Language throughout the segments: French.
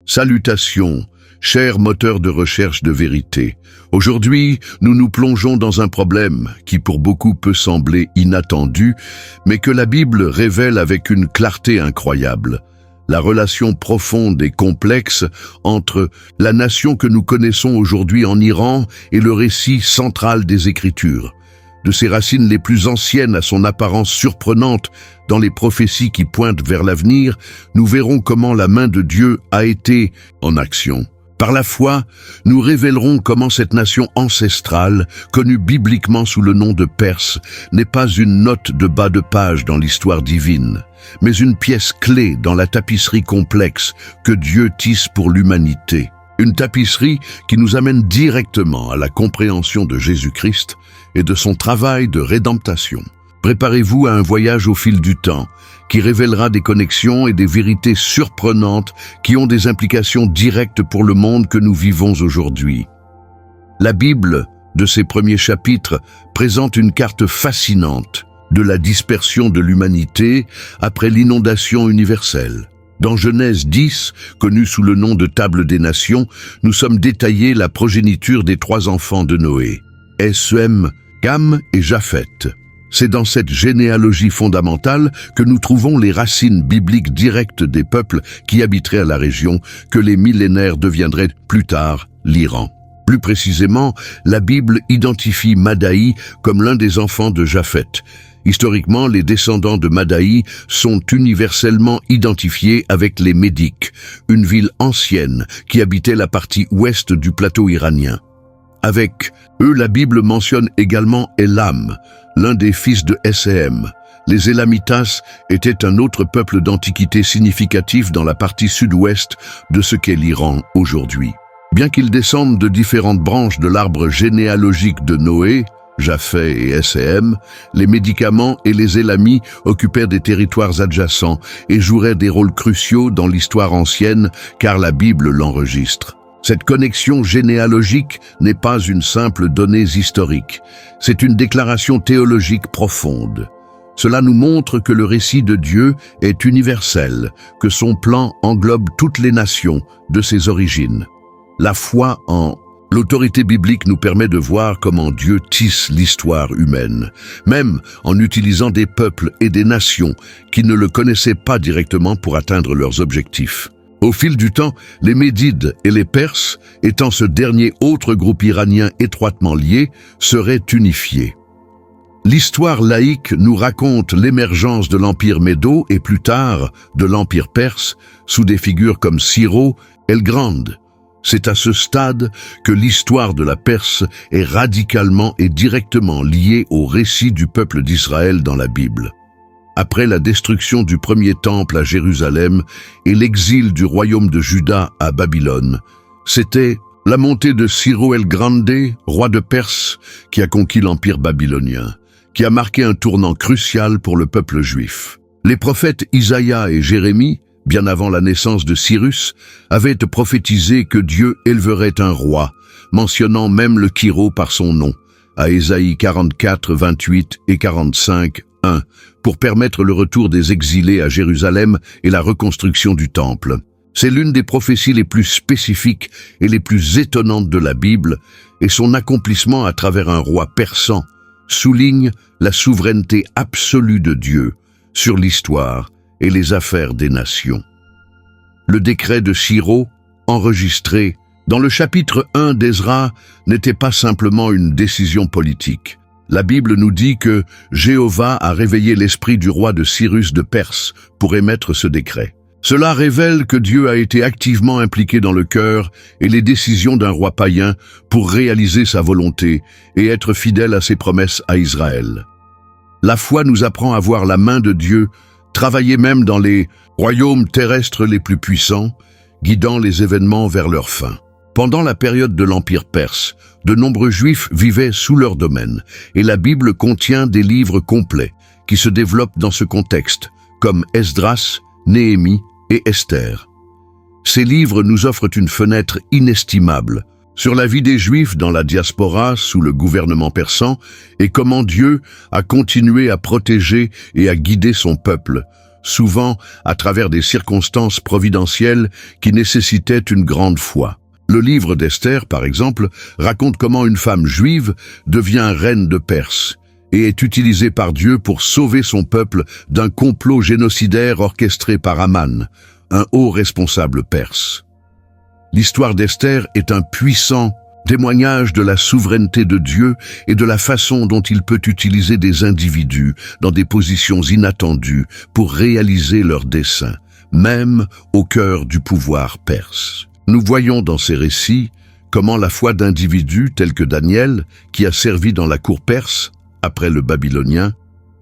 Salutations, chers moteurs de recherche de vérité. Aujourd'hui, nous nous plongeons dans un problème qui pour beaucoup peut sembler inattendu, mais que la Bible révèle avec une clarté incroyable. La relation profonde et complexe entre la nation que nous connaissons aujourd'hui en Iran et le récit central des Écritures. De ses racines les plus anciennes à son apparence surprenante dans les prophéties qui pointent vers l'avenir, nous verrons comment la main de Dieu a été en action. Par la foi, nous révélerons comment cette nation ancestrale, connue bibliquement sous le nom de Perse, n'est pas une note de bas de page dans l'histoire divine, mais une pièce clé dans la tapisserie complexe que Dieu tisse pour l'humanité. Une tapisserie qui nous amène directement à la compréhension de Jésus-Christ et de son travail de rédemptation. Préparez-vous à un voyage au fil du temps, qui révélera des connexions et des vérités surprenantes qui ont des implications directes pour le monde que nous vivons aujourd'hui. La Bible, de ses premiers chapitres, présente une carte fascinante de la dispersion de l'humanité après l'inondation universelle. Dans Genèse 10, connu sous le nom de Table des Nations, nous sommes détaillés la progéniture des 3 enfants de Noé, Sem, Cham et Japheth. C'est dans cette généalogie fondamentale que nous trouvons les racines bibliques directes des peuples qui habiteraient à la région, que les millénaires deviendraient plus tard l'Iran. Plus précisément, la Bible identifie Madaï comme l'un des enfants de Japheth. Historiquement, les descendants de Madaï sont universellement identifiés avec les Médiques, une ville ancienne qui habitait la partie ouest du plateau iranien. Avec eux, la Bible mentionne également Elam, l'un des fils de Sem. Les Élamitas étaient un autre peuple d'antiquité significatif dans la partie sud-ouest de ce qu'est l'Iran aujourd'hui. Bien qu'ils descendent de différentes branches de l'arbre généalogique de Noé, Japheth et Sem, les médicaments et les Élami occupèrent des territoires adjacents et joueraient des rôles cruciaux dans l'histoire ancienne car la Bible l'enregistre. Cette connexion généalogique n'est pas une simple donnée historique, c'est une déclaration théologique profonde. Cela nous montre que le récit de Dieu est universel, que son plan englobe toutes les nations de ses origines. La foi en l'autorité biblique nous permet de voir comment Dieu tisse l'histoire humaine, même en utilisant des peuples et des nations qui ne le connaissaient pas directement pour atteindre leurs objectifs. Au fil du temps, les Médides et les Perses, étant ce dernier autre groupe iranien étroitement lié, seraient unifiés. L'histoire laïque nous raconte l'émergence de l'empire médo et plus tard de l'empire perse sous des figures comme Cyrus el Grande. C'est à ce stade que l'histoire de la Perse est radicalement et directement liée au récit du peuple d'Israël dans la Bible. Après la destruction du premier temple à Jérusalem et l'exil du royaume de Juda à Babylone, c'était la montée de Cyrus el Grande, roi de Perse, qui a conquis l'empire babylonien, qui a marqué un tournant crucial pour le peuple juif. Les prophètes Isaïe et Jérémie, bien avant la naissance de Cyrus, avaient prophétisé que Dieu élèverait un roi, mentionnant même le Kyros par son nom, à Ésaïe 44, 28 et 45, 1, pour permettre le retour des exilés à Jérusalem et la reconstruction du temple. C'est l'une des prophéties les plus spécifiques et les plus étonnantes de la Bible, et son accomplissement à travers un roi persan souligne la souveraineté absolue de Dieu sur l'histoire et les affaires des nations. Le décret de Cyrus, enregistré dans le chapitre 1 d'Ezra, n'était pas simplement une décision politique. La Bible nous dit que Jéhovah a réveillé l'esprit du roi de Cyrus de Perse pour émettre ce décret. Cela révèle que Dieu a été activement impliqué dans le cœur et les décisions d'un roi païen pour réaliser sa volonté et être fidèle à ses promesses à Israël. La foi nous apprend à voir la main de Dieu travailler même dans les royaumes terrestres les plus puissants, guidant les événements vers leur fin. Pendant la période de l'Empire perse, de nombreux Juifs vivaient sous leur domaine, et la Bible contient des livres complets qui se développent dans ce contexte, comme Esdras, Néhémie et Esther. Ces livres nous offrent une fenêtre inestimable sur la vie des Juifs dans la diaspora sous le gouvernement persan et comment Dieu a continué à protéger et à guider son peuple, souvent à travers des circonstances providentielles qui nécessitaient une grande foi. Le livre d'Esther, par exemple, raconte comment une femme juive devient reine de Perse et est utilisée par Dieu pour sauver son peuple d'un complot génocidaire orchestré par Aman, un haut responsable perse. L'histoire d'Esther est un puissant témoignage de la souveraineté de Dieu et de la façon dont il peut utiliser des individus dans des positions inattendues pour réaliser leurs desseins, même au cœur du pouvoir perse. Nous voyons dans ces récits comment la foi d'individus tels que Daniel, qui a servi dans la cour perse après le babylonien,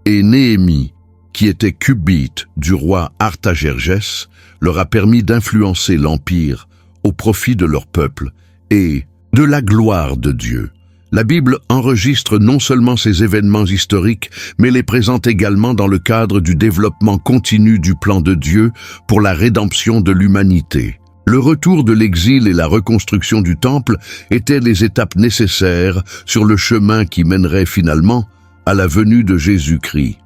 et Néhémie, qui était cubite du roi Artaxerxès, leur a permis d'influencer l'Empire au profit de leur peuple et de la gloire de Dieu. La Bible enregistre non seulement ces événements historiques, mais les présente également dans le cadre du développement continu du plan de Dieu pour la rédemption de l'humanité. Le retour de l'exil et la reconstruction du temple étaient les étapes nécessaires sur le chemin qui mènerait finalement à la venue de Jésus-Christ.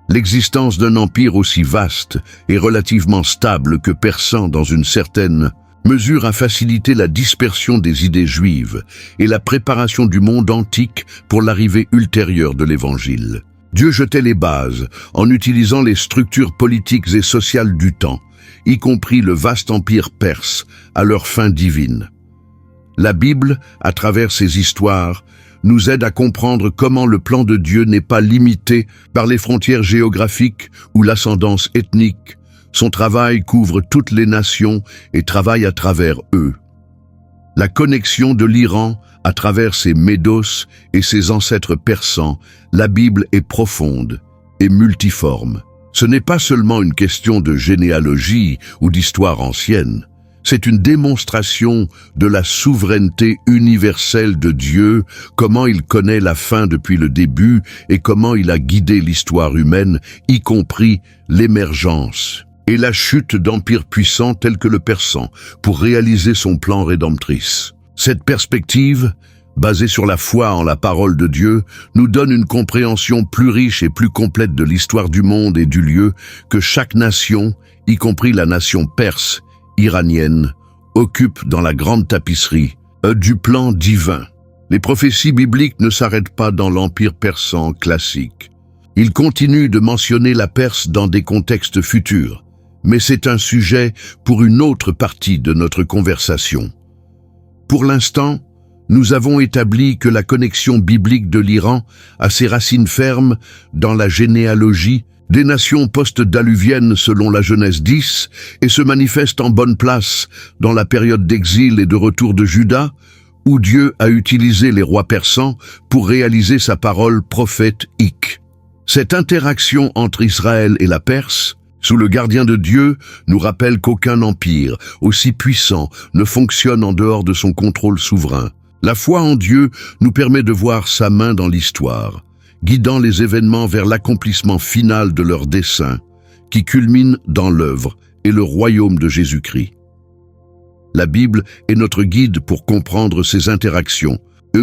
L'existence d'un empire aussi vaste et relativement stable que perçant dans une certaine mesure a facilité la dispersion des idées juives et la préparation du monde antique pour l'arrivée ultérieure de l'Évangile. Dieu jetait les bases en utilisant les structures politiques et sociales du temps, y compris le vaste empire perse, à leur fin divine. La Bible, à travers ses histoires, nous aide à comprendre comment le plan de Dieu n'est pas limité par les frontières géographiques ou l'ascendance ethnique. Son travail couvre toutes les nations et travaille à travers eux. La connexion de l'Iran à travers ses Médos et ses ancêtres persans, la Bible est profonde et multiforme. Ce n'est pas seulement une question de généalogie ou d'histoire ancienne. C'est une démonstration de la souveraineté universelle de Dieu, comment il connaît la fin depuis le début et comment il a guidé l'histoire humaine, y compris l'émergence et la chute d'empires puissants tels que le persan, pour réaliser son plan rédemptrice. Cette perspective, basée sur la foi en la parole de Dieu, nous donne une compréhension plus riche et plus complète de l'histoire du monde et du lieu que chaque nation, y compris la nation perse, iranienne, occupe dans la grande tapisserie du plan divin. Les prophéties bibliques ne s'arrêtent pas dans l'empire persan classique. Ils continuent de mentionner la Perse dans des contextes futurs, mais c'est un sujet pour une autre partie de notre conversation. Pour l'instant, nous avons établi que la connexion biblique de l'Iran a ses racines fermes dans la généalogie des nations post-daluviennes selon la Genèse 10 et se manifeste en bonne place dans la période d'exil et de retour de Juda, où Dieu a utilisé les rois persans pour réaliser sa parole prophétique. Cette interaction entre Israël et la Perse, sous le gardien de Dieu, nous rappelle qu'aucun empire, aussi puissant, ne fonctionne en dehors de son contrôle souverain. La foi en Dieu nous permet de voir sa main dans l'histoire, guidant les événements vers l'accomplissement final de leur dessein, qui culmine dans l'œuvre et le royaume de Jésus-Christ. La Bible est notre guide pour comprendre ces interactions,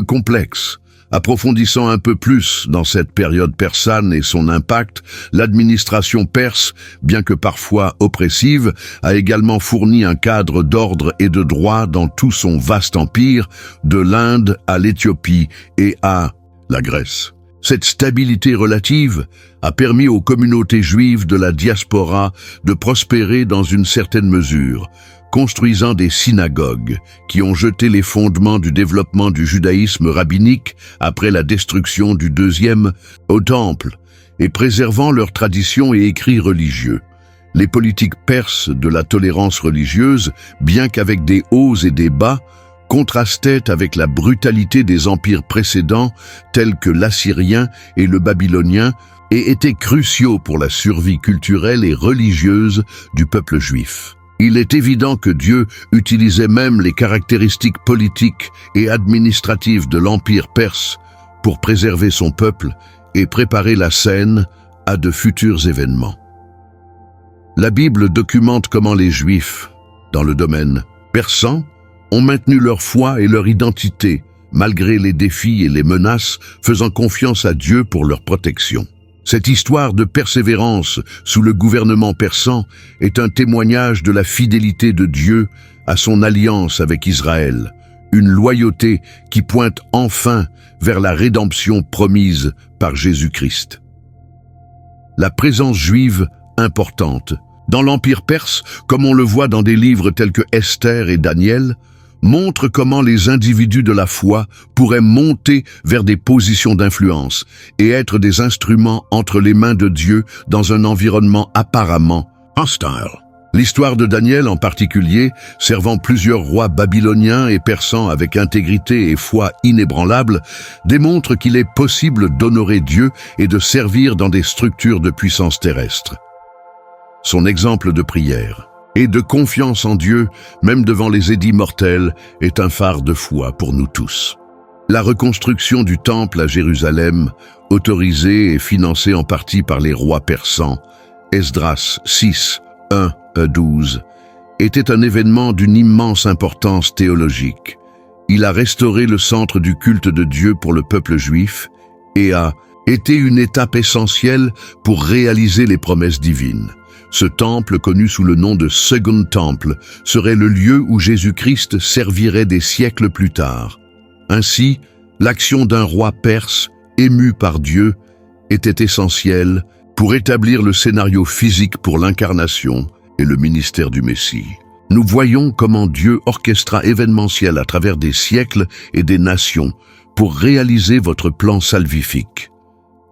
complexes. Approfondissant un peu plus dans cette période persane et son impact, l'administration perse, bien que parfois oppressive, a également fourni un cadre d'ordre et de droit dans tout son vaste empire, de l'Inde à l'Éthiopie et à la Grèce. Cette stabilité relative a permis aux communautés juives de la diaspora de prospérer dans une certaine mesure, construisant des synagogues qui ont jeté les fondements du développement du judaïsme rabbinique après la destruction du deuxième au temple et préservant leurs traditions et écrits religieux. Les politiques perses de la tolérance religieuse, bien qu'avec des hauts et des bas, contrastaient avec la brutalité des empires précédents tels que l'assyrien et le babylonien et étaient cruciaux pour la survie culturelle et religieuse du peuple juif. Il est évident que Dieu utilisait même les caractéristiques politiques et administratives de l'Empire perse pour préserver son peuple et préparer la scène à de futurs événements. La Bible documente comment les Juifs, dans le domaine persan, ont maintenu leur foi et leur identité, malgré les défis et les menaces, faisant confiance à Dieu pour leur protection. Cette histoire de persévérance sous le gouvernement persan est un témoignage de la fidélité de Dieu à son alliance avec Israël, une loyauté qui pointe enfin vers la rédemption promise par Jésus-Christ. La présence juive importante dans l'Empire perse, comme on le voit dans des livres tels que Esther et Daniel, montre comment les individus de la foi pourraient monter vers des positions d'influence et être des instruments entre les mains de Dieu dans un environnement apparemment hostile. L'histoire de Daniel en particulier, servant plusieurs rois babyloniens et persans avec intégrité et foi inébranlable, démontre qu'il est possible d'honorer Dieu et de servir dans des structures de puissance terrestre. Son exemple de prière et de confiance en Dieu, même devant les édits mortels, est un phare de foi pour nous tous. La reconstruction du temple à Jérusalem, autorisée et financée en partie par les rois persans, Esdras 6, 1 à 12, était un événement d'une immense importance théologique. Il a restauré le centre du culte de Dieu pour le peuple juif et a été une étape essentielle pour réaliser les promesses divines. Ce temple, connu sous le nom de Second Temple, serait le lieu où Jésus-Christ servirait des siècles plus tard. Ainsi, l'action d'un roi perse, ému par Dieu, était essentielle pour établir le scénario physique pour l'incarnation et le ministère du Messie. Nous voyons comment Dieu orchestra événementiel à travers des siècles et des nations pour réaliser votre plan salvifique.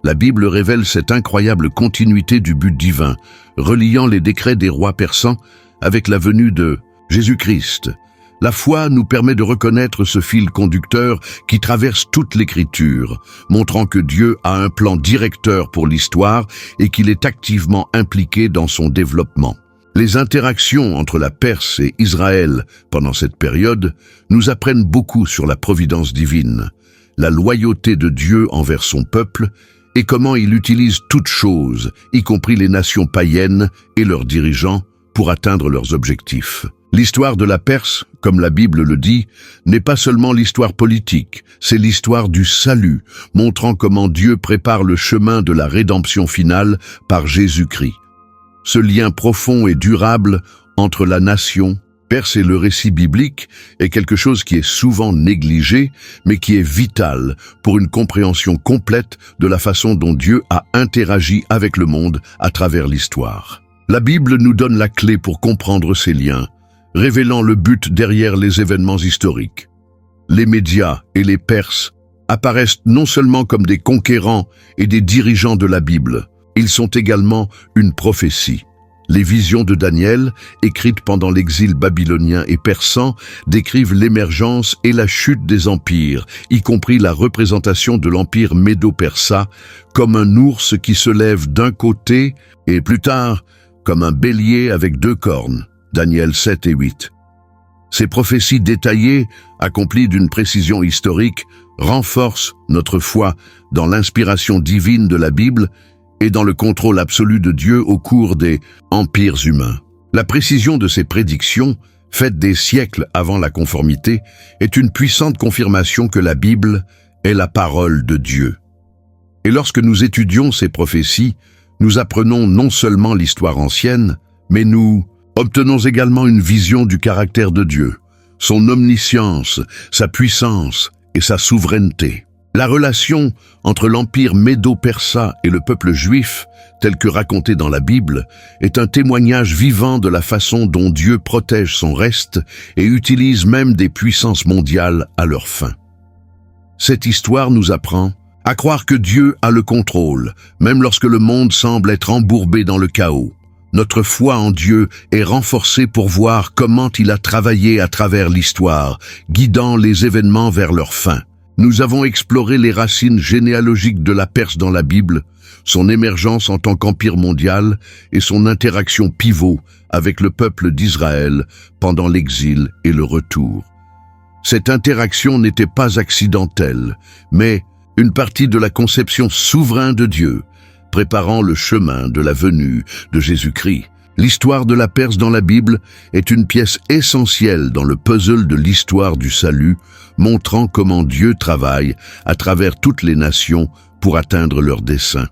La Bible révèle cette incroyable continuité du but divin, reliant les décrets des rois persans avec la venue de Jésus-Christ. La foi nous permet de reconnaître ce fil conducteur qui traverse toute l'Écriture, montrant que Dieu a un plan directeur pour l'histoire et qu'il est activement impliqué dans son développement. Les interactions entre la Perse et Israël pendant cette période nous apprennent beaucoup sur la providence divine, la loyauté de Dieu envers son peuple et comment il utilise toutes choses, y compris les nations païennes et leurs dirigeants, pour atteindre leurs objectifs. L'histoire de la Perse, comme la Bible le dit, n'est pas seulement l'histoire politique, c'est l'histoire du salut, montrant comment Dieu prépare le chemin de la rédemption finale par Jésus-Christ. Ce lien profond et durable entre la nation perse et le récit biblique est quelque chose qui est souvent négligé, mais qui est vital pour une compréhension complète de la façon dont Dieu a interagi avec le monde à travers l'histoire. La Bible nous donne la clé pour comprendre ces liens, révélant le but derrière les événements historiques. Les médias et les Perses apparaissent non seulement comme des conquérants et des dirigeants de la Bible, ils sont également une prophétie. Les visions de Daniel, écrites pendant l'exil babylonien et persan, décrivent l'émergence et la chute des empires, y compris la représentation de l'empire médo-persa, comme un ours qui se lève d'un côté et plus tard, comme un bélier avec 2 cornes. Daniel 7 et 8. Ces prophéties détaillées, accomplies d'une précision historique, renforcent notre foi dans l'inspiration divine de la Bible et dans le contrôle absolu de Dieu au cours des empires humains. La précision de ces prédictions, faites des siècles avant la conformité, est une puissante confirmation que la Bible est la parole de Dieu. Et lorsque nous étudions ces prophéties, nous apprenons non seulement l'histoire ancienne, mais nous obtenons également une vision du caractère de Dieu, son omniscience, sa puissance et sa souveraineté. La relation entre l'empire médo-persa et le peuple juif, tel que raconté dans la Bible, est un témoignage vivant de la façon dont Dieu protège son reste et utilise même des puissances mondiales à leur fin. Cette histoire nous apprend à croire que Dieu a le contrôle, même lorsque le monde semble être embourbé dans le chaos. Notre foi en Dieu est renforcée pour voir comment il a travaillé à travers l'histoire, guidant les événements vers leur fin. Nous avons exploré les racines généalogiques de la Perse dans la Bible, son émergence en tant qu'empire mondial et son interaction pivot avec le peuple d'Israël pendant l'exil et le retour. Cette interaction n'était pas accidentelle, mais une partie de la conception souveraine de Dieu, préparant le chemin de la venue de Jésus-Christ. L'histoire de la Perse dans la Bible est une pièce essentielle dans le puzzle de l'histoire du salut, montrant comment Dieu travaille à travers toutes les nations pour atteindre leurs desseins.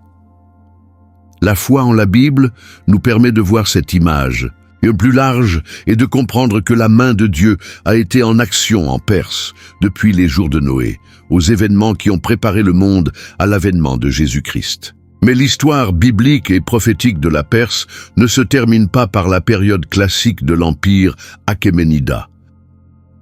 La foi en la Bible nous permet de voir cette image, et plus large est de comprendre que la main de Dieu a été en action en Perse depuis les jours de Noé, aux événements qui ont préparé le monde à l'avènement de Jésus-Christ. Mais l'histoire biblique et prophétique de la Perse ne se termine pas par la période classique de l'empire achéménida.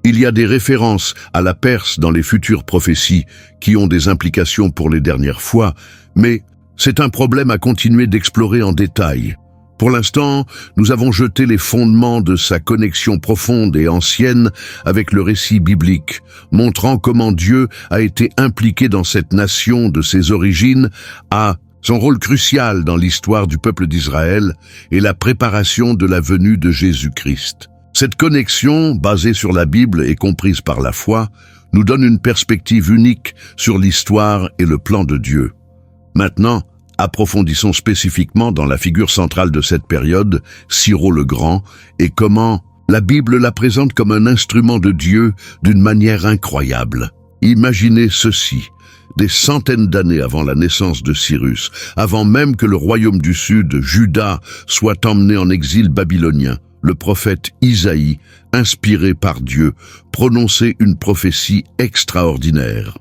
Il y a des références à la Perse dans les futures prophéties qui ont des implications pour les dernières fois, mais c'est un problème à continuer d'explorer en détail. Pour l'instant, nous avons jeté les fondements de sa connexion profonde et ancienne avec le récit biblique, montrant comment Dieu a été impliqué dans cette nation de ses origines, à son rôle crucial dans l'histoire du peuple d'Israël et la préparation de la venue de Jésus-Christ. Cette connexion, basée sur la Bible et comprise par la foi, nous donne une perspective unique sur l'histoire et le plan de Dieu. Maintenant, approfondissons spécifiquement dans la figure centrale de cette période, Cyrus le Grand, et comment la Bible la présente comme un instrument de Dieu d'une manière incroyable. Imaginez ceci. Des centaines d'années avant la naissance de Cyrus, avant même que le royaume du Sud, Juda, soit emmené en exil babylonien, le prophète Isaïe, inspiré par Dieu, prononçait une prophétie extraordinaire.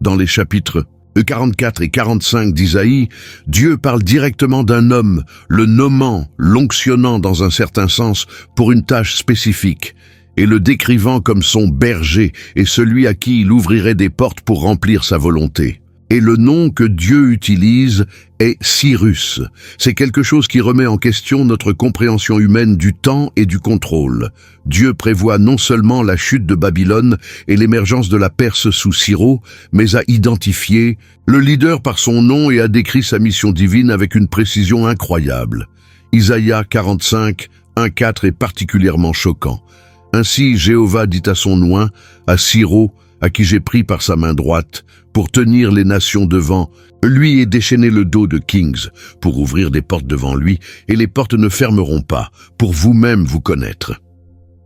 Dans les chapitres 44 et 45 d'Isaïe, Dieu parle directement d'un homme, le nommant, l'onctionnant dans un certain sens pour une tâche spécifique, et le décrivant comme son berger et celui à qui il ouvrirait des portes pour remplir sa volonté. Et le nom que Dieu utilise est Cyrus. C'est quelque chose qui remet en question notre compréhension humaine du temps et du contrôle. Dieu prévoit non seulement la chute de Babylone et l'émergence de la Perse sous Cyrus, mais a identifié le leader par son nom et a décrit sa mission divine avec une précision incroyable. Isaïe 45, 1-4 est particulièrement choquant. Ainsi, Jéhovah dit à son oint, à Cyrus, à qui j'ai pris par sa main droite, pour tenir les nations devant, lui et déchaîner le dos de Kings, pour ouvrir des portes devant lui, et les portes ne fermeront pas, pour vous-même vous connaître.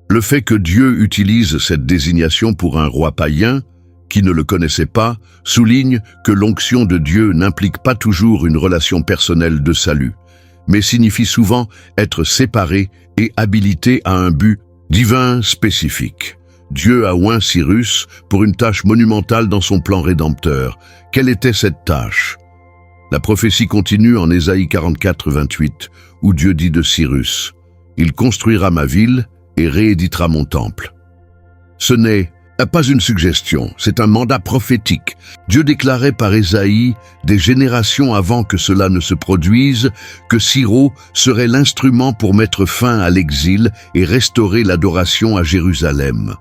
Le fait que Dieu utilise cette désignation pour un roi païen, qui ne le connaissait pas, souligne que l'onction de Dieu n'implique pas toujours une relation personnelle de salut, mais signifie souvent être séparé et habilité à un but divin spécifique. Dieu a oint Cyrus pour une tâche monumentale dans son plan rédempteur. Quelle était cette tâche? La prophétie continue en Ésaïe 44, 28, où Dieu dit de Cyrus, « Il construira ma ville et rééditera mon temple. » Ce n'est pas une suggestion, c'est un mandat prophétique. Dieu déclarait par Ésaïe, des générations avant que cela ne se produise, que Cyrus serait l'instrument pour mettre fin à l'exil et restaurer l'adoration à Jérusalem.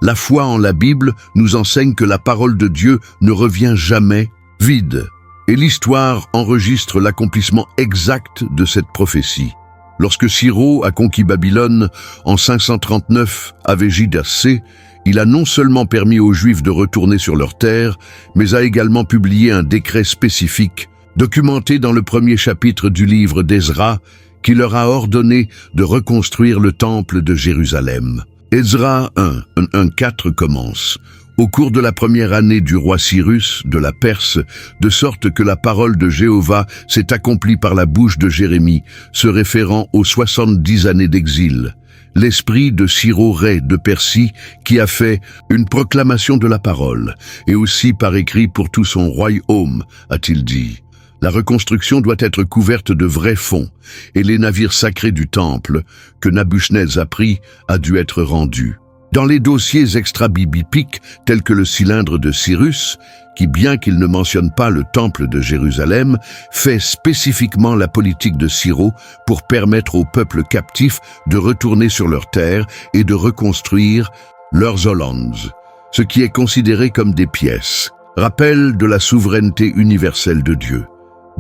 La foi en la Bible nous enseigne que la parole de Dieu ne revient jamais vide, et l'histoire enregistre l'accomplissement exact de cette prophétie. Lorsque Cyrus a conquis Babylone en 539 avec J.C., il a non seulement permis aux Juifs de retourner sur leur terre, mais a également publié un décret spécifique, documenté dans le premier chapitre du livre d'Ezra, qui leur a ordonné de reconstruire le temple de Jérusalem. Ezra 1:4 commence. Au cours de la première année du roi Cyrus de la Perse, de sorte que la parole de Jéhovah s'est accomplie par la bouche de Jérémie, se référant aux 70 années d'exil. L'esprit de Cyrus rei de Persie, qui a fait une proclamation de la parole, et aussi par écrit pour tout son royaume, a-t-il dit. La reconstruction doit être couverte de vrais fonds, et les navires sacrés du temple, que Nabuchodonosor a pris, a dû être rendus. Dans les dossiers extra-bibliques, tels que le cylindre de Cyrus, qui, bien qu'il ne mentionne pas le temple de Jérusalem, fait spécifiquement la politique de Cyrus pour permettre au peuple captif de retourner sur leurs terres et de reconstruire leurs Hollands, ce qui est considéré comme des pièces, rappel de la souveraineté universelle de Dieu.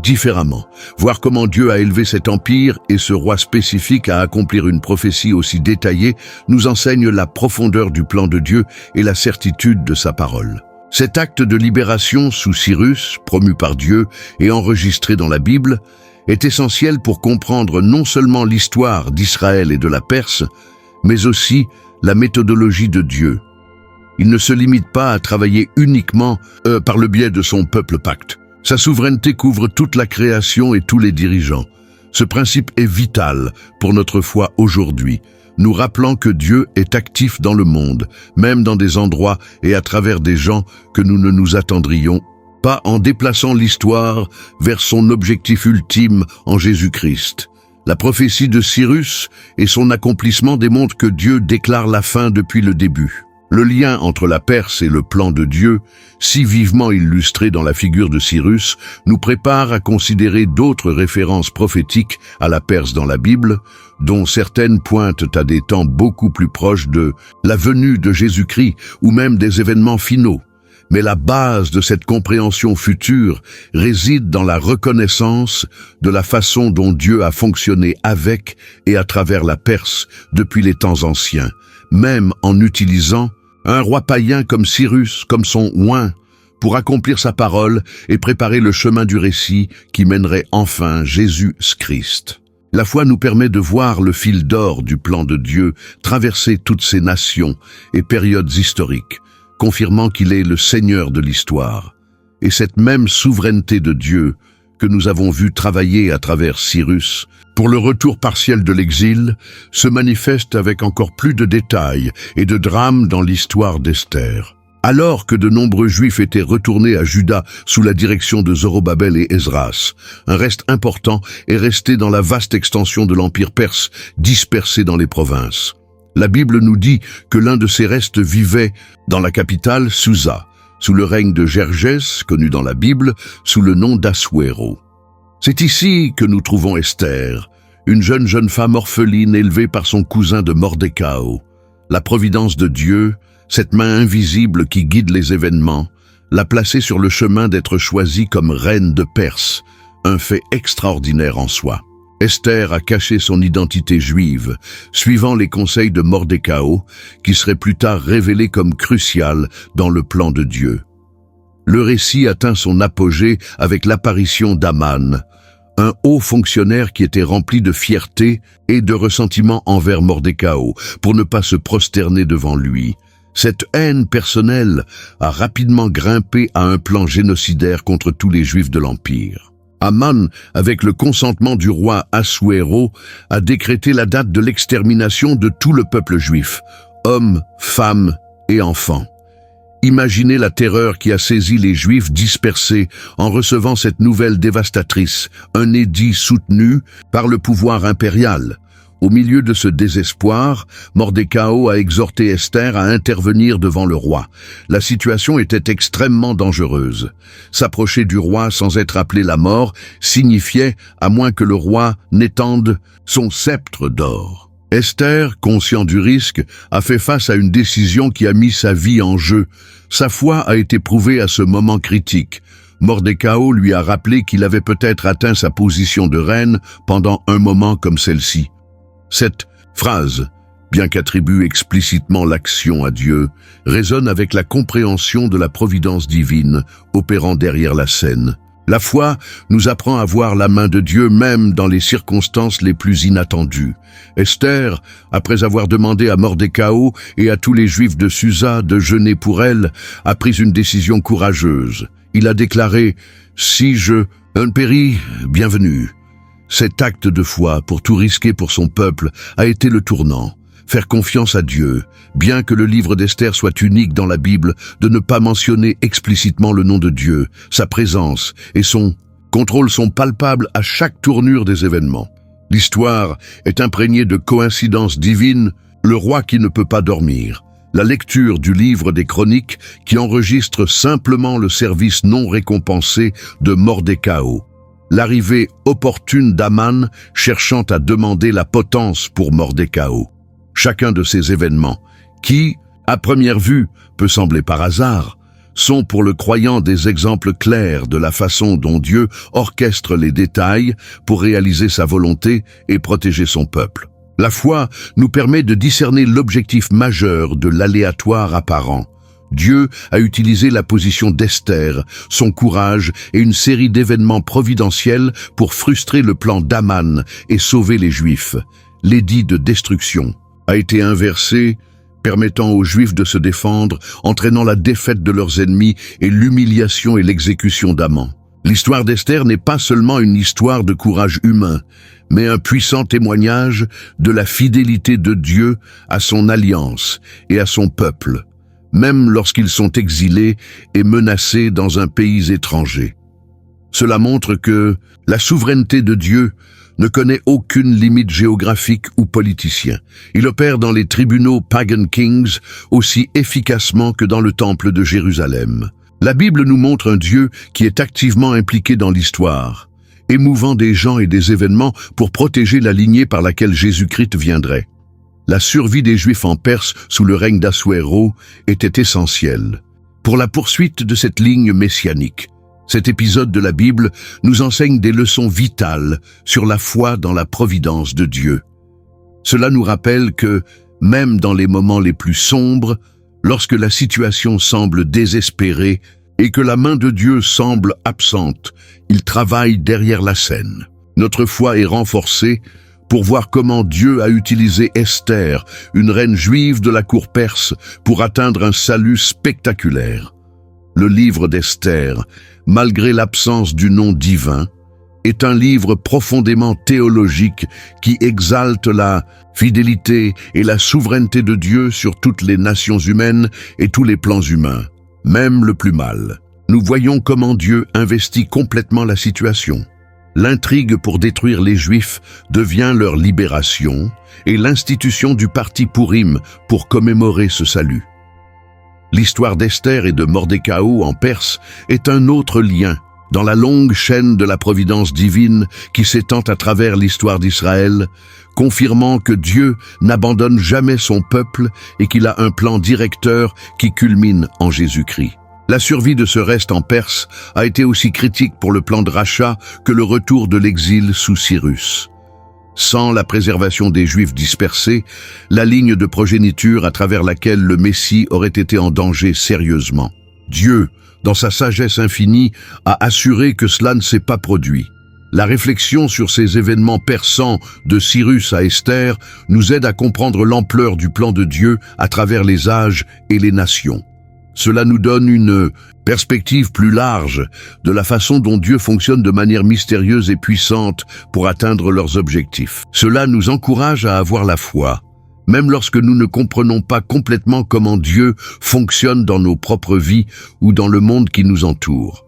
Différemment, voir comment Dieu a élevé cet empire et ce roi spécifique à accomplir une prophétie aussi détaillée nous enseigne la profondeur du plan de Dieu et la certitude de sa parole. Cet acte de libération sous Cyrus, promu par Dieu et enregistré dans la Bible, est essentiel pour comprendre non seulement l'histoire d'Israël et de la Perse, mais aussi la méthodologie de Dieu. Il ne se limite pas à travailler uniquement par le biais de son peuple pacte. Sa souveraineté couvre toute la création et tous les dirigeants. Ce principe est vital pour notre foi aujourd'hui, nous rappelant que Dieu est actif dans le monde, même dans des endroits et à travers des gens que nous ne nous attendrions pas, en déplaçant l'histoire vers son objectif ultime en Jésus-Christ. La prophétie de Cyrus et son accomplissement démontrent que Dieu déclare la fin depuis le début. Le lien entre la Perse et le plan de Dieu, si vivement illustré dans la figure de Cyrus, nous prépare à considérer d'autres références prophétiques à la Perse dans la Bible, dont certaines pointent à des temps beaucoup plus proches de la venue de Jésus-Christ ou même des événements finaux. Mais la base de cette compréhension future réside dans la reconnaissance de la façon dont Dieu a fonctionné avec et à travers la Perse depuis les temps anciens, même en utilisant un roi païen comme Cyrus, comme son oint, pour accomplir sa parole et préparer le chemin du récit qui mènerait enfin Jésus-Christ. La foi nous permet de voir le fil d'or du plan de Dieu traverser toutes ces nations et périodes historiques, confirmant qu'il est le Seigneur de l'histoire. Et cette même souveraineté de Dieu que nous avons vu travailler à travers Cyrus pour le retour partiel de l'exil se manifeste avec encore plus de détails et de drames dans l'histoire d'Esther. Alors que de nombreux Juifs étaient retournés à Juda sous la direction de Zorobabel et Esdras, un reste important est resté dans la vaste extension de l'Empire perse dispersé dans les provinces. La Bible nous dit que l'un de ces restes vivait dans la capitale Susa, sous le règne de Gergès, connu dans la Bible sous le nom d'Assuéro. C'est ici que nous trouvons Esther, une jeune femme orpheline élevée par son cousin de Mordécao. La providence de Dieu, cette main invisible qui guide les événements, l'a placée sur le chemin d'être choisie comme reine de Perse, un fait extraordinaire en soi. Esther a caché son identité juive, suivant les conseils de Mordécao, qui serait plus tard révélé comme crucial dans le plan de Dieu. Le récit atteint son apogée avec l'apparition d'Aman, un haut fonctionnaire qui était rempli de fierté et de ressentiment envers Mordécao, pour ne pas se prosterner devant lui. Cette haine personnelle a rapidement grimpé à un plan génocidaire contre tous les Juifs de l'Empire. Aman, avec le consentement du roi Assuéro, a décrété la date de l'extermination de tout le peuple juif, hommes, femmes et enfants. Imaginez la terreur qui a saisi les Juifs dispersés en recevant cette nouvelle dévastatrice, un édit soutenu par le pouvoir impérial. Au milieu de ce désespoir, Mordécao a exhorté Esther à intervenir devant le roi. La situation était extrêmement dangereuse. S'approcher du roi sans être appelé la mort signifiait, à moins que le roi n'étende son sceptre d'or. Esther, conscient du risque, a fait face à une décision qui a mis sa vie en jeu. Sa foi a été prouvée à ce moment critique. Mordécao lui a rappelé qu'il avait peut-être atteint sa position de reine pendant un moment comme celle-ci. Cette phrase, bien qu'attribue explicitement l'action à Dieu, résonne avec la compréhension de la providence divine opérant derrière la scène. La foi nous apprend à voir la main de Dieu même dans les circonstances les plus inattendues. Esther, après avoir demandé à Mordécao et à tous les Juifs de Susa de jeûner pour elle, a pris une décision courageuse. Il a déclaré « Si je péris, bienvenue ». Cet acte de foi, pour tout risquer pour son peuple, a été le tournant. Faire confiance à Dieu, bien que le livre d'Esther soit unique dans la Bible, de ne pas mentionner explicitement le nom de Dieu, sa présence et son contrôle sont palpables à chaque tournure des événements. L'histoire est imprégnée de coïncidences divines, le roi qui ne peut pas dormir. La lecture du livre des Chroniques qui enregistre simplement le service non récompensé de Mordécao. L'arrivée opportune d'Aman cherchant à demander la potence pour Mordécao. Chacun de ces événements, qui, à première vue, peut sembler par hasard, sont pour le croyant des exemples clairs de la façon dont Dieu orchestre les détails pour réaliser sa volonté et protéger son peuple. La foi nous permet de discerner l'objectif majeur de l'aléatoire apparent. Dieu a utilisé la position d'Esther, son courage et une série d'événements providentiels pour frustrer le plan d'Aman et sauver les Juifs. L'édit de destruction a été inversé, permettant aux Juifs de se défendre, entraînant la défaite de leurs ennemis et l'humiliation et l'exécution d'Aman. L'histoire d'Esther n'est pas seulement une histoire de courage humain, mais un puissant témoignage de la fidélité de Dieu à son alliance et à son peuple, même lorsqu'ils sont exilés et menacés dans un pays étranger. Cela montre que la souveraineté de Dieu ne connaît aucune limite géographique ou politicien. Il opère dans les tribunaux Pagan Kings aussi efficacement que dans le temple de Jérusalem. La Bible nous montre un Dieu qui est activement impliqué dans l'histoire, émouvant des gens et des événements pour protéger la lignée par laquelle Jésus-Christ viendrait. La survie des Juifs en Perse sous le règne d'Assuéro était essentielle pour la poursuite de cette ligne messianique. Cet épisode de la Bible nous enseigne des leçons vitales sur la foi dans la providence de Dieu. Cela nous rappelle que, même dans les moments les plus sombres, lorsque la situation semble désespérée et que la main de Dieu semble absente, il travaille derrière la scène. Notre foi est renforcée pour voir comment Dieu a utilisé Esther, une reine juive de la cour perse, pour atteindre un salut spectaculaire. Le livre d'Esther, malgré l'absence du nom divin, est un livre profondément théologique qui exalte la fidélité et la souveraineté de Dieu sur toutes les nations humaines et tous les plans humains, même le plus mal. Nous voyons comment Dieu investit complètement la situation. L'intrigue pour détruire les Juifs devient leur libération et l'institution du parti Pourim pour commémorer ce salut. L'histoire d'Esther et de Mordecai en Perse est un autre lien dans la longue chaîne de la providence divine qui s'étend à travers l'histoire d'Israël, confirmant que Dieu n'abandonne jamais son peuple et qu'il a un plan directeur qui culmine en Jésus-Christ. La survie de ce reste en Perse a été aussi critique pour le plan de rachat que le retour de l'exil sous Cyrus. Sans la préservation des Juifs dispersés, la ligne de progéniture à travers laquelle le Messie aurait été en danger sérieusement. Dieu, dans sa sagesse infinie, a assuré que cela ne s'est pas produit. La réflexion sur ces événements persans de Cyrus à Esther nous aide à comprendre l'ampleur du plan de Dieu à travers les âges et les nations. Cela nous donne une perspective plus large de la façon dont Dieu fonctionne de manière mystérieuse et puissante pour atteindre leurs objectifs. Cela nous encourage à avoir la foi, même lorsque nous ne comprenons pas complètement comment Dieu fonctionne dans nos propres vies ou dans le monde qui nous entoure.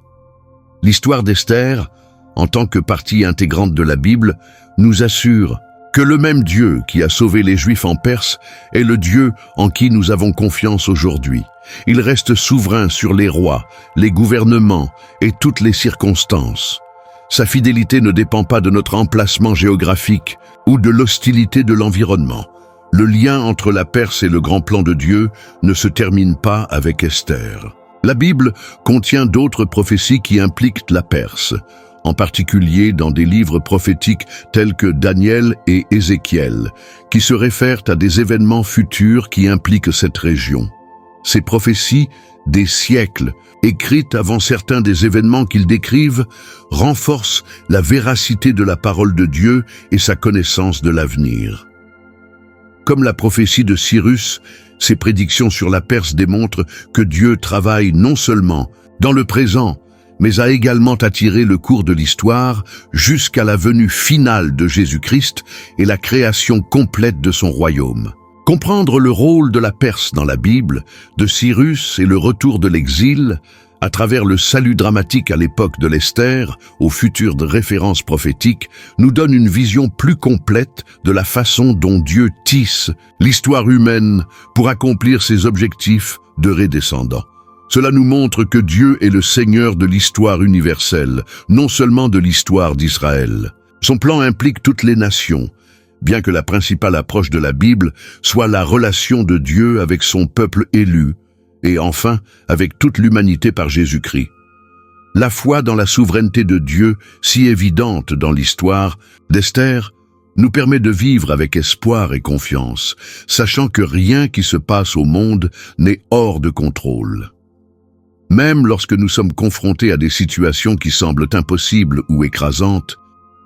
L'histoire d'Esther, en tant que partie intégrante de la Bible, nous assure que le même Dieu qui a sauvé les Juifs en Perse est le Dieu en qui nous avons confiance aujourd'hui. Il reste souverain sur les rois, les gouvernements et toutes les circonstances. Sa fidélité ne dépend pas de notre emplacement géographique ou de l'hostilité de l'environnement. Le lien entre la Perse et le grand plan de Dieu ne se termine pas avec Esther. La Bible contient d'autres prophéties qui impliquent la Perse, en particulier dans des livres prophétiques tels que Daniel et Ézéchiel, qui se réfèrent à des événements futurs qui impliquent cette région. Ces prophéties, des siècles, écrites avant certains des événements qu'ils décrivent, renforcent la véracité de la parole de Dieu et sa connaissance de l'avenir. Comme la prophétie de Cyrus, ces prédictions sur la Perse démontrent que Dieu travaille non seulement dans le présent, mais a également attiré le cours de l'histoire jusqu'à la venue finale de Jésus-Christ et la création complète de son royaume. Comprendre le rôle de la Perse dans la Bible, de Cyrus et le retour de l'exil, à travers le salut dramatique à l'époque de l'Esther, aux futures références prophétiques, nous donne une vision plus complète de la façon dont Dieu tisse l'histoire humaine pour accomplir ses objectifs de redescendants. Cela nous montre que Dieu est le Seigneur de l'histoire universelle, non seulement de l'histoire d'Israël. Son plan implique toutes les nations, bien que la principale approche de la Bible soit la relation de Dieu avec son peuple élu, et enfin avec toute l'humanité par Jésus-Christ. La foi dans la souveraineté de Dieu, si évidente dans l'histoire d'Esther, nous permet de vivre avec espoir et confiance, sachant que rien qui se passe au monde n'est hors de contrôle. Même lorsque nous sommes confrontés à des situations qui semblent impossibles ou écrasantes,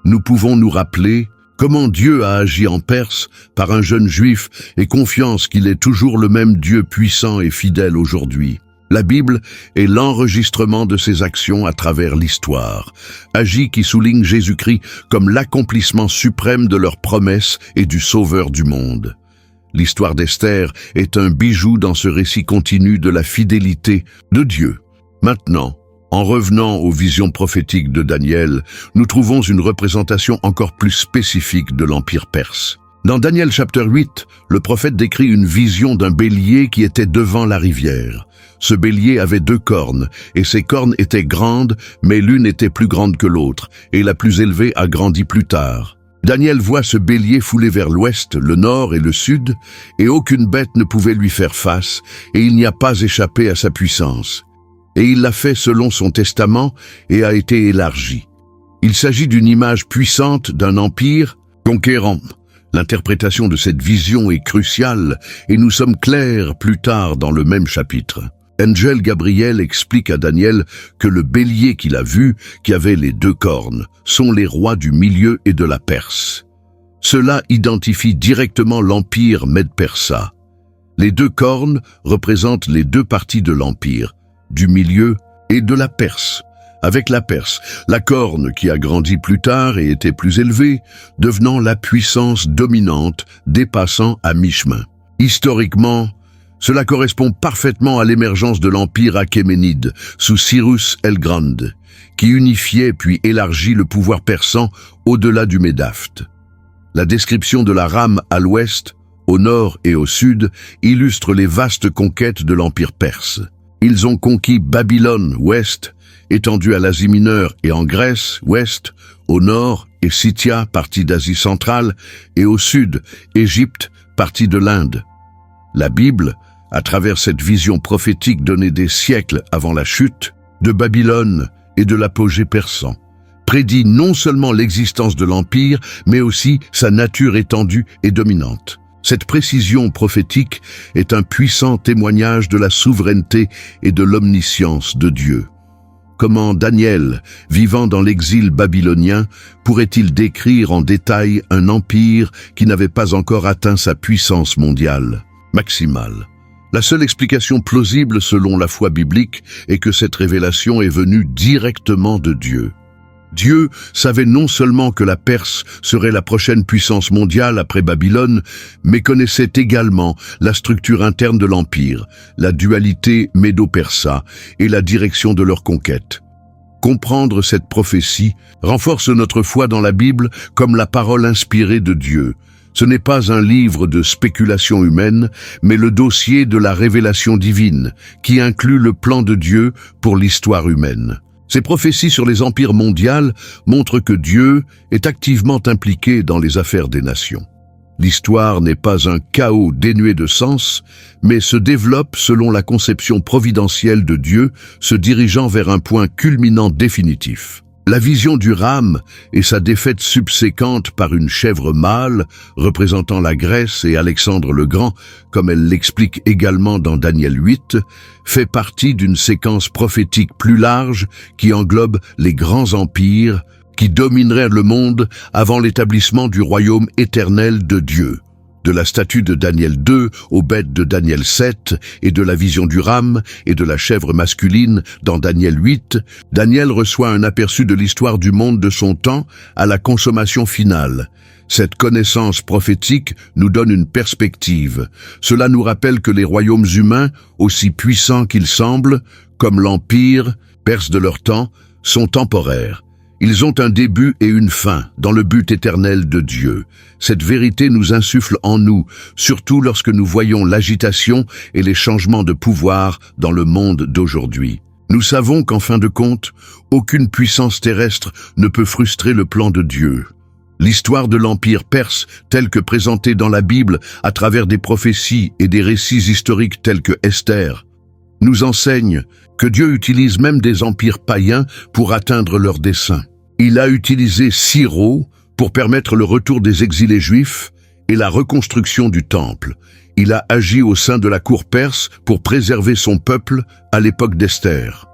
nous pouvons nous rappeler comment Dieu a agi en Perse par un jeune juif et confiance qu'il est toujours le même Dieu puissant et fidèle aujourd'hui. La Bible est l'enregistrement de ces actions à travers l'histoire, agi qui souligne Jésus-Christ comme l'accomplissement suprême de leurs promesses et du Sauveur du monde. L'histoire d'Esther est un bijou dans ce récit continu de la fidélité de Dieu. Maintenant, en revenant aux visions prophétiques de Daniel, nous trouvons une représentation encore plus spécifique de l'Empire perse. Dans Daniel chapitre 8, le prophète décrit une vision d'un bélier qui était devant la rivière. Ce bélier avait 2 cornes, et ces cornes étaient grandes, mais l'une était plus grande que l'autre, et la plus élevée a grandi plus tard. Daniel voit ce bélier foulé vers l'ouest, le nord et le sud, et aucune bête ne pouvait lui faire face, et il n'y a pas échappé à sa puissance. Et il l'a fait selon son testament et a été élargi. Il s'agit d'une image puissante d'un empire conquérant. L'interprétation de cette vision est cruciale et nous sommes clairs plus tard dans le même chapitre. Angel Gabriel explique à Daniel que le bélier qu'il a vu, qui avait les 2 cornes, sont les rois du milieu et de la Perse. Cela identifie directement l'empire Mède-Persa. Les 2 cornes représentent les 2 parties de l'empire, du milieu et de la Perse. Avec la Perse, la corne qui a grandi plus tard et était plus élevée, devenant la puissance dominante, dépassant à mi-chemin. Historiquement, cela correspond parfaitement à l'émergence de l'empire achéménide sous Cyrus el Grande, qui unifiait puis élargit le pouvoir persan au-delà du Médaphthe. La description de la rame à l'ouest, au nord et au sud illustre les vastes conquêtes de l'empire perse. Ils ont conquis Babylone, ouest, étendue à l'Asie mineure et en Grèce, ouest, au nord, et Scythia, partie d'Asie centrale, et au sud, Égypte, partie de l'Inde. La Bible, à travers cette vision prophétique donnée des siècles avant la chute de Babylone et de l'apogée persan, prédit non seulement l'existence de l'empire, mais aussi sa nature étendue et dominante. Cette précision prophétique est un puissant témoignage de la souveraineté et de l'omniscience de Dieu. Comment Daniel, vivant dans l'exil babylonien, pourrait-il décrire en détail un empire qui n'avait pas encore atteint sa puissance mondiale maximale? La seule explication plausible selon la foi biblique est que cette révélation est venue directement de Dieu. Dieu savait non seulement que la Perse serait la prochaine puissance mondiale après Babylone, mais connaissait également la structure interne de l'empire, la dualité médo-persa et la direction de leur conquête. Comprendre cette prophétie renforce notre foi dans la Bible comme la parole inspirée de Dieu. Ce n'est pas un livre de spéculation humaine, mais le dossier de la révélation divine, qui inclut le plan de Dieu pour l'histoire humaine. Ces prophéties sur les empires mondiaux montrent que Dieu est activement impliqué dans les affaires des nations. L'histoire n'est pas un chaos dénué de sens, mais se développe selon la conception providentielle de Dieu, se dirigeant vers un point culminant définitif. La vision du rame et sa défaite subséquente par une chèvre mâle, représentant la Grèce et Alexandre le Grand, comme elle l'explique également dans Daniel 8, fait partie d'une séquence prophétique plus large qui englobe les grands empires qui domineraient le monde avant l'établissement du royaume éternel de Dieu. De la statue de Daniel 2 aux bêtes de Daniel 7 et de la vision du rame et de la chèvre masculine dans Daniel 8, Daniel reçoit un aperçu de l'histoire du monde de son temps à la consommation finale. Cette connaissance prophétique nous donne une perspective. Cela nous rappelle que les royaumes humains, aussi puissants qu'ils semblent, comme l'empire perse de leur temps, sont temporaires. Ils ont un début et une fin dans le but éternel de Dieu. Cette vérité nous insuffle en nous, surtout lorsque nous voyons l'agitation et les changements de pouvoir dans le monde d'aujourd'hui. Nous savons qu'en fin de compte, aucune puissance terrestre ne peut frustrer le plan de Dieu. L'histoire de l'Empire perse, telle que présentée dans la Bible à travers des prophéties et des récits historiques tels que Esther, nous enseigne que Dieu utilise même des empires païens pour atteindre leurs desseins. Il a utilisé Ciro pour permettre le retour des exilés juifs et la reconstruction du temple. Il a agi au sein de la cour perse pour préserver son peuple à l'époque d'Esther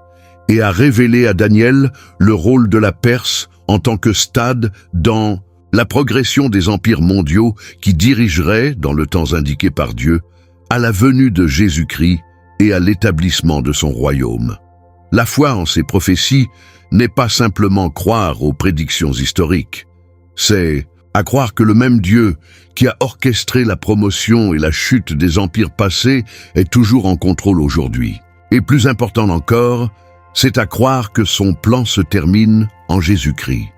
et a révélé à Daniel le rôle de la Perse en tant que stade dans la progression des empires mondiaux qui dirigeraient, dans le temps indiqué par Dieu, à la venue de Jésus-Christ et à l'établissement de son royaume. La foi en ces prophéties n'est pas simplement croire aux prédictions historiques. C'est à croire que le même Dieu qui a orchestré la promotion et la chute des empires passés est toujours en contrôle aujourd'hui. Et plus important encore, c'est à croire que son plan se termine en Jésus-Christ.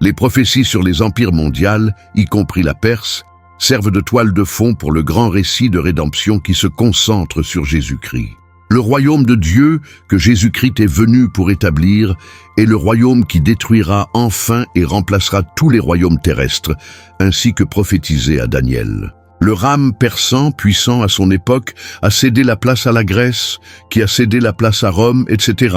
Les prophéties sur les empires mondiaux, y compris la Perse, servent de toile de fond pour le grand récit de rédemption qui se concentre sur Jésus-Christ. Le royaume de Dieu que Jésus-Christ est venu pour établir est le royaume qui détruira enfin et remplacera tous les royaumes terrestres, ainsi que prophétisé à Daniel. Le rame persan, puissant à son époque, a cédé la place à la Grèce, qui a cédé la place à Rome, etc.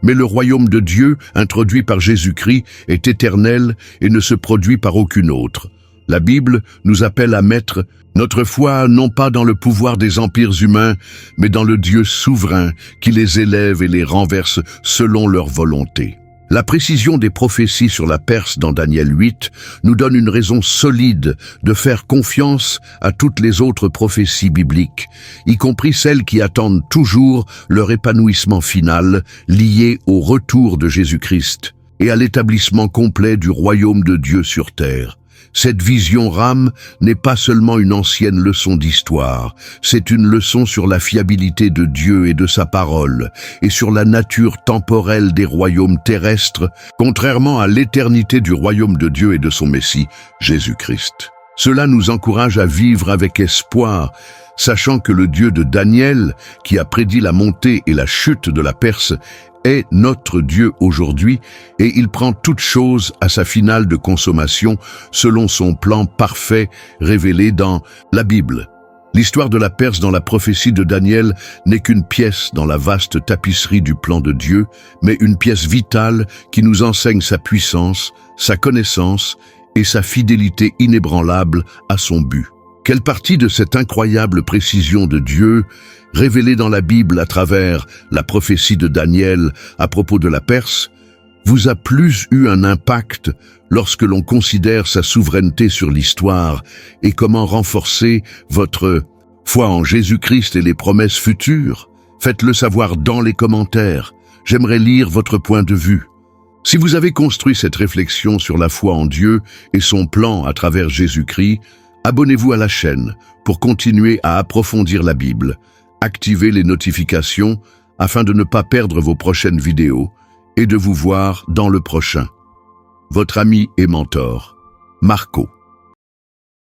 Mais le royaume de Dieu, introduit par Jésus-Christ, est éternel et ne se produit par aucune autre. La Bible nous appelle à mettre notre foi non pas dans le pouvoir des empires humains, mais dans le Dieu souverain qui les élève et les renverse selon leur volonté. La précision des prophéties sur la Perse dans Daniel 8 nous donne une raison solide de faire confiance à toutes les autres prophéties bibliques, y compris celles qui attendent toujours leur épanouissement final lié au retour de Jésus-Christ et à l'établissement complet du royaume de Dieu sur terre. Cette vision rame n'est pas seulement une ancienne leçon d'histoire, c'est une leçon sur la fiabilité de Dieu et de sa parole, et sur la nature temporelle des royaumes terrestres, contrairement à l'éternité du royaume de Dieu et de son Messie, Jésus-Christ. Cela nous encourage à vivre avec espoir, sachant que le Dieu de Daniel, qui a prédit la montée et la chute de la Perse, est notre Dieu aujourd'hui et il prend toute chose à sa finale de consommation selon son plan parfait révélé dans la Bible. L'histoire de la Perse dans la prophétie de Daniel n'est qu'une pièce dans la vaste tapisserie du plan de Dieu, mais une pièce vitale qui nous enseigne sa puissance, sa connaissance et sa fidélité inébranlable à son but. Quelle partie de cette incroyable précision de Dieu, révélée dans la Bible à travers la prophétie de Daniel à propos de la Perse, vous a plus eu un impact lorsque l'on considère sa souveraineté sur l'histoire et comment renforcer votre foi en Jésus-Christ et les promesses futures? Faites-le savoir dans les commentaires. J'aimerais lire votre point de vue. Si vous avez construit cette réflexion sur la foi en Dieu et son plan à travers Jésus-Christ, abonnez-vous à la chaîne pour continuer à approfondir la Bible. Activez les notifications afin de ne pas perdre vos prochaines vidéos et de vous voir dans le prochain. Votre ami et mentor, Marco.